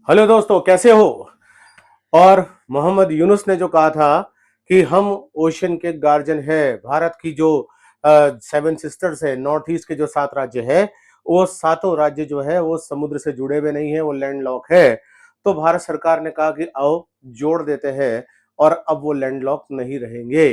Hello दोस्तों, कैसे हो। और मोहम्मद यूनुस ने जो कहा था कि हम ओशन के गार्जियन है, भारत की जो सेवन सिस्टर्स है, नॉर्थ ईस्ट के जो 7 राज्य है, वो सातों राज्य जो है वो समुद्र से जुड़े हुए नहीं है, वो लैंडलॉक है। तो भारत सरकार ने कहा कि आओ जोड़ देते हैं और अब वो लैंडलॉक नहीं रहेंगे।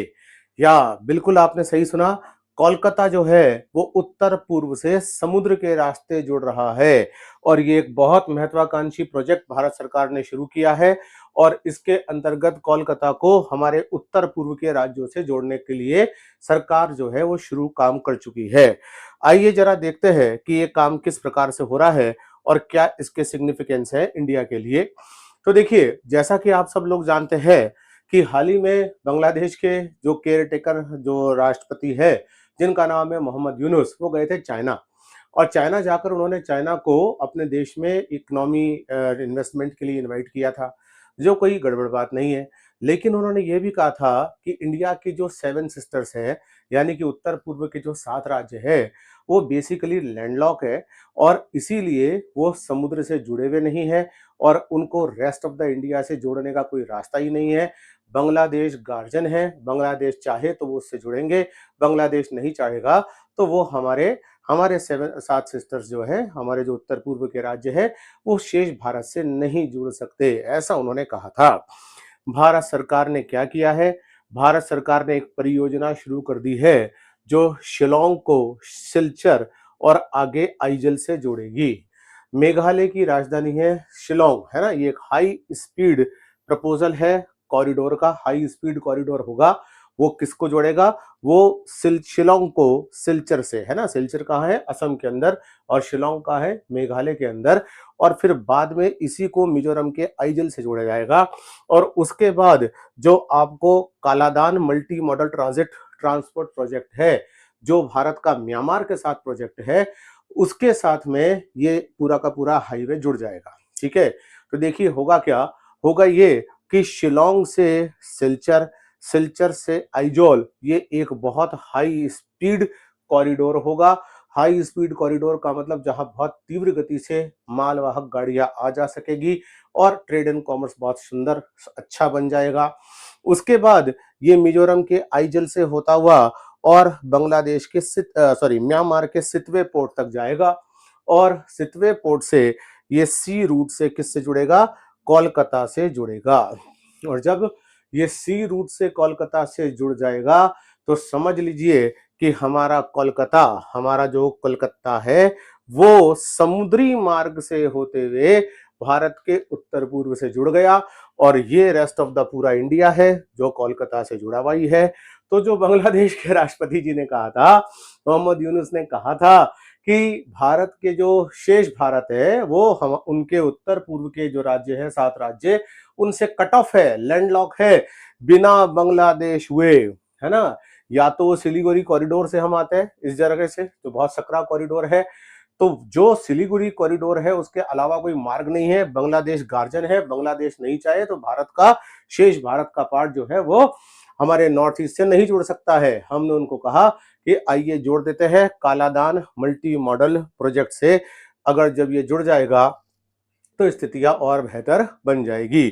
या बिल्कुल आपने सही सुना, कोलकाता जो है वो उत्तर पूर्व से समुद्र के रास्ते जुड़ रहा है और ये एक बहुत महत्वाकांक्षी प्रोजेक्ट भारत सरकार ने शुरू किया है और इसके अंतर्गत कोलकाता को हमारे उत्तर पूर्व के राज्यों से जोड़ने के लिए सरकार जो है वो शुरू काम कर चुकी है। आइए जरा देखते हैं कि ये काम किस प्रकार से हो रहा है और क्या इसके सिग्निफिकेंस है इंडिया के लिए। तो देखिए, जैसा कि आप सब लोग जानते हैं कि हाल ही में बांग्लादेश के जो केयर टेकर जो राष्ट्रपति है, जिनका नाम है मोहम्मद यूनुस, वो गए थे चाइना। और चाइना जाकर उन्होंने चाइना को अपने देश में इकोनॉमी इन्वेस्टमेंट के लिए इनवाइट किया था, जो कोई गड़बड़ बात नहीं है। लेकिन उन्होंने ये भी कहा था कि इंडिया की जो सेवन सिस्टर्स है, यानी कि उत्तर पूर्व के जो 7 राज्य है, वो बेसिकली लैंडलॉक है और इसीलिए वो समुद्र से जुड़े हुए नहीं है और उनको रेस्ट ऑफ द इंडिया से जोड़ने का कोई रास्ता ही नहीं है। बांग्लादेश गार्जियन है, बांग्लादेश चाहे तो वो उससे जुड़ेंगे, बांग्लादेश नहीं चाहेगा तो वो हमारे हमारे सेवन 7 सिस्टर्स जो है, हमारे जो उत्तर पूर्व के राज्य है, वो शेष भारत से नहीं जुड़ सकते, ऐसा उन्होंने कहा था। भारत सरकार ने क्या किया है? भारत सरकार ने एक परियोजना शुरू कर दी है जो शिलोंग को सिलचर और आगे आइजल से जोड़ेगी। मेघालय की राजधानी है शिलोंग, है ना। ये एक हाई स्पीड प्रपोजल है, कॉरिडोर का हाई स्पीड कॉरिडोर होगा। वो किसको जोड़ेगा? वो शिलोंग को सिलचर से, है ना। सिलचर कहाँ है? असम के अंदर। और शिलोंग कहाँ है? मेघालय के अंदर। और फिर बाद में इसी को मिजोरम के आइजल से जोड़ा जाएगा। और उसके बाद जो आपको Kaladan multi modal transit transport project है, जो भारत का म्यांमार के साथ प्रोजेक्ट है, उसके साथ में ये पूरा का पूरा हाईवे जुड़ जाएगा। ठीक है। तो देखिए होगा क्या, होगा ये कि शिलोंग से सिलचर, सिलचर से आइजोल, ये एक बहुत हाई स्पीड कॉरिडोर होगा। हाई स्पीड कॉरिडोर का मतलब जहां बहुत तीव्र गति से मालवाहक गाड़ियां आ जा सकेगी और ट्रेड एंड कॉमर्स बहुत सुंदर अच्छा बन जाएगा। उसके बाद ये मिजोरम के आइजल से होता हुआ और बांग्लादेश के म्यांमार के सितवे पोर्ट तक जाएगा और सितवे पोर्ट से ये सी रूट से किससे जुड़ेगा? कोलकाता से जुड़ेगा। और जब ये सी रूट से कोलकाता से जुड़ जाएगा तो समझ लीजिए कि हमारा कोलकाता, हमारा जो कोलकाता है, वो समुद्री मार्ग से होते हुए भारत के उत्तर पूर्व से जुड़ गया और ये रेस्ट ऑफ द पूरा इंडिया है जो कोलकाता से जुड़ा हुआ ही है। तो जो बांग्लादेश के राष्ट्रपति जी ने कहा था, मोहम्मद यूनुस ने कहा था कि भारत के जो शेष भारत है वो हम उनके उत्तर पूर्व के जो राज्य है, 7 राज्य, उनसे कट ऑफ है, लैंडलॉक है, बिना बांग्लादेश हुए, है ना। या तो सिलीगुड़ी कॉरिडोर से हम आते हैं इस जगह से, तो बहुत सकरा कॉरिडोर है। तो जो सिलीगुड़ी कॉरिडोर है उसके अलावा कोई मार्ग नहीं है। बांग्लादेश गार्जियन है, बांग्लादेश नहीं चाहे तो भारत का, शेष भारत का पार्ट जो है वो हमारे नॉर्थ ईस्ट से नहीं जुड़ सकता है। हमने उनको कहा कि आइए जोड़ देते हैं कालादान मल्टी मॉडल प्रोजेक्ट से। अगर जब ये जुड़ जाएगा तो स्थितियां और बेहतर बन जाएगी।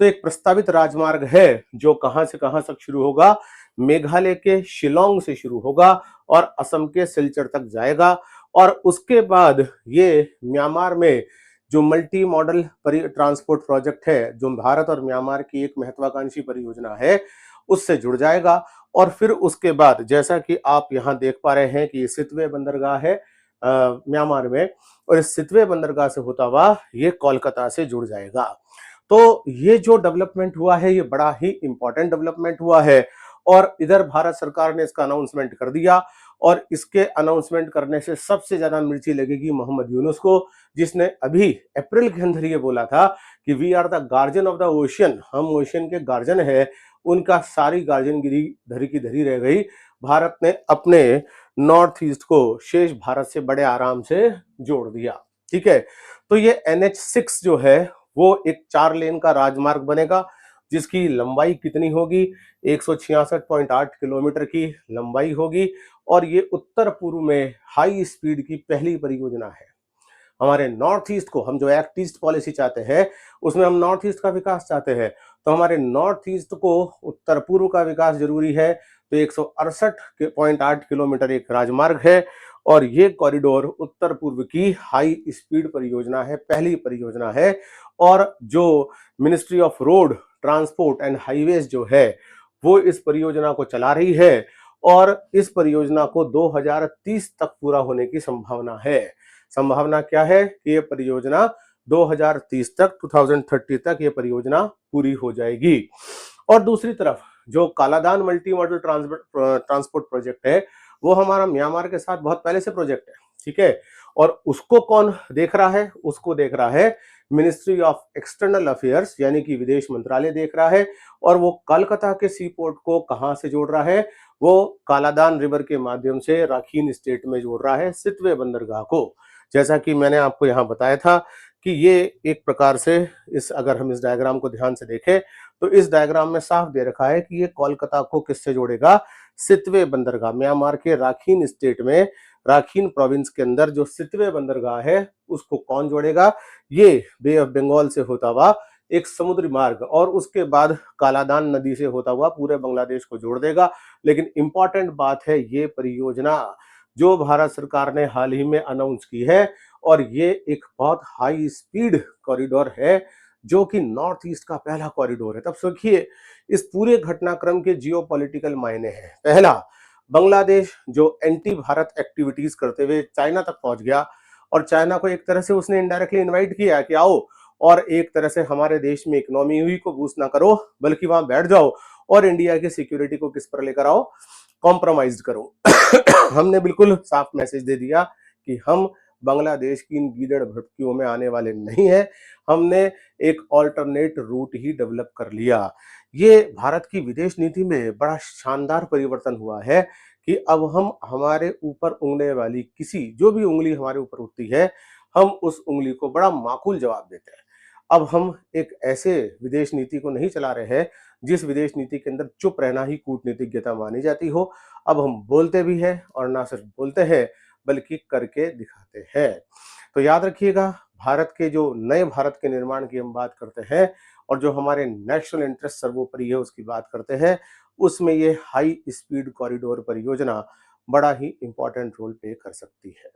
तो एक प्रस्तावित राजमार्ग है जो कहां से कहां तक शुरू होगा? मेघालय के शिलोंग से शुरू होगा और असम के सिलचर तक जाएगा। और उसके बाद ये म्यांमार में जो मल्टी मॉडल ट्रांसपोर्ट प्रोजेक्ट है, जो भारत और म्यांमार की एक महत्वाकांक्षी परियोजना है, उससे जुड़ जाएगा। और फिर उसके बाद जैसा कि आप यहां देख पा रहे हैं कि सितवे बंदरगाह है म्यांमार में, और इस सितवे बंदरगाह से होता हुआ ये कोलकाता से जुड़ जाएगा। तो ये जो डेवलपमेंट हुआ है ये बड़ा ही इंपॉर्टेंट डेवलपमेंट हुआ है और इधर भारत सरकार ने इसका अनाउंसमेंट कर दिया। और इसके अनाउंसमेंट करने से सबसे ज्यादा मिर्ची लगेगी मोहम्मद यूनुस को, जिसने अभी अप्रैल के अंदर ये बोला था कि we are the guardian of the ocean, हम ओशियन के गार्जियन है। उनका सारी गार्जियनगिरी धरी की धरी रह गई। भारत ने अपने नॉर्थ ईस्ट को शेष भारत से बड़े आराम से जोड़ दिया। ठीक है। तो ये NH6 जो है वो एक 4 लेन का राजमार्ग बनेगा, जिसकी लंबाई कितनी होगी? 166.8 किलोमीटर की लंबाई होगी और ये उत्तर पूर्व में हाई स्पीड की पहली परियोजना है। हमारे नॉर्थ ईस्ट को, हम जो एक्ट ईस्ट पॉलिसी चाहते हैं उसमें हम नॉर्थ ईस्ट का विकास चाहते हैं, तो हमारे नॉर्थ ईस्ट को उत्तर पूर्व का विकास जरूरी है। तो 168.8 किलोमीटर एक राजमार्ग है और ये कॉरिडोर उत्तर पूर्व की हाई स्पीड परियोजना है, पहली परियोजना है। और जो ministry of road transport and highways जो है वो इस परियोजना को चला रही है और इस परियोजना को 2030 तक पूरा होने की संभावना है। संभावना क्या है कि ये परियोजना 2030 तक 2030 तक ये परियोजना पूरी हो जाएगी। और दूसरी तरफ जो Kaladan multi modal transport project है वो हमारा म्यांमार के साथ बहुत पहले से प्रोजेक्ट है, ठीक है। और उसको कौन देख रहा है? उसको देख रहा है मिनिस्ट्री ऑफ एक्सटर्नल अफेयर्स, यानी कि विदेश मंत्रालय देख रहा है। और वो कलकत्ता के सी पोर्ट को कहां से जोड़ रहा है? वो कालादान रिवर के माध्यम से राखीन स्टेट में जोड़ रहा है, सितवे बंदरगाह को। जैसा कि मैंने आपको यहाँ बताया था कि ये एक प्रकार से अगर हम इस डायग्राम को ध्यान से देखें तो इस डायग्राम में साफ दे रखा है कि ये कोलकाता को किससे जोड़ेगा? सितवे बंदरगाह, म्यांमार के राखीन स्टेट में, राखीन प्रोविंस के अंदर जो सितवे बंदरगाह है उसको कौन जोड़ेगा? ये बे ऑफ बंगाल से होता हुआ एक समुद्री मार्ग और उसके बाद कालादान नदी से होता हुआ पूरे बांग्लादेश को जोड़ देगा। लेकिन इंपॉर्टेंट बात है, ये परियोजना जो भारत सरकार ने हाल ही में अनाउंस की है और ये एक बहुत हाई स्पीड कॉरिडोर है जो कि नॉर्थ ईस्ट का पहला कॉरिडोर है। तब सोचिए इस पूरे घटनाक्रम के जियोपॉलिटिकल मायने हैं। पहला, बांग्लादेश जो एंटी भारत एक्टिविटीज करते हुए चाइना तक पहुंच गया और चाइना को एक तरह से उसने इनडायरेक्टली इनवाइट किया कि आओ और एक तरह से हमारे देश में इकोनॉमी हुई को बूस्ट ना करो बल्कि वहां बैठ जाओ और इंडिया की सिक्योरिटी को किस पर लेकर आओ? कॉम्प्रोमाइज करो। हमने बिल्कुल साफ मैसेज दे दिया कि हम बांग्लादेश की इन गीदड़ भटकियों में आने वाले नहीं है। हमने एक ऑल्टरनेट रूट ही डेवलप कर लिया। ये भारत की विदेश नीति में बड़ा शानदार परिवर्तन हुआ है कि अब हम हमारे ऊपर उंगने वाली किसी, जो भी उंगली हमारे ऊपर उठती है, हम उस उंगली को बड़ा माकूल जवाब देते हैं। अब हम एक ऐसे विदेश नीति को नहीं चला रहे हैं जिस विदेश नीति के अंदर चुप रहना ही कूटनीतिज्ञता मानी जाती हो। अब हम बोलते भी हैं और ना सिर्फ बोलते हैं बल्कि करके दिखाते हैं। तो याद रखिएगा, भारत के जो नए भारत के निर्माण की हम बात करते हैं और जो हमारे नेशनल इंटरेस्ट सर्वोपरि है उसकी बात करते हैं, उसमें ये हाई स्पीड कॉरिडोर परियोजना बड़ा ही इंपॉर्टेंट रोल प्ले कर सकती है।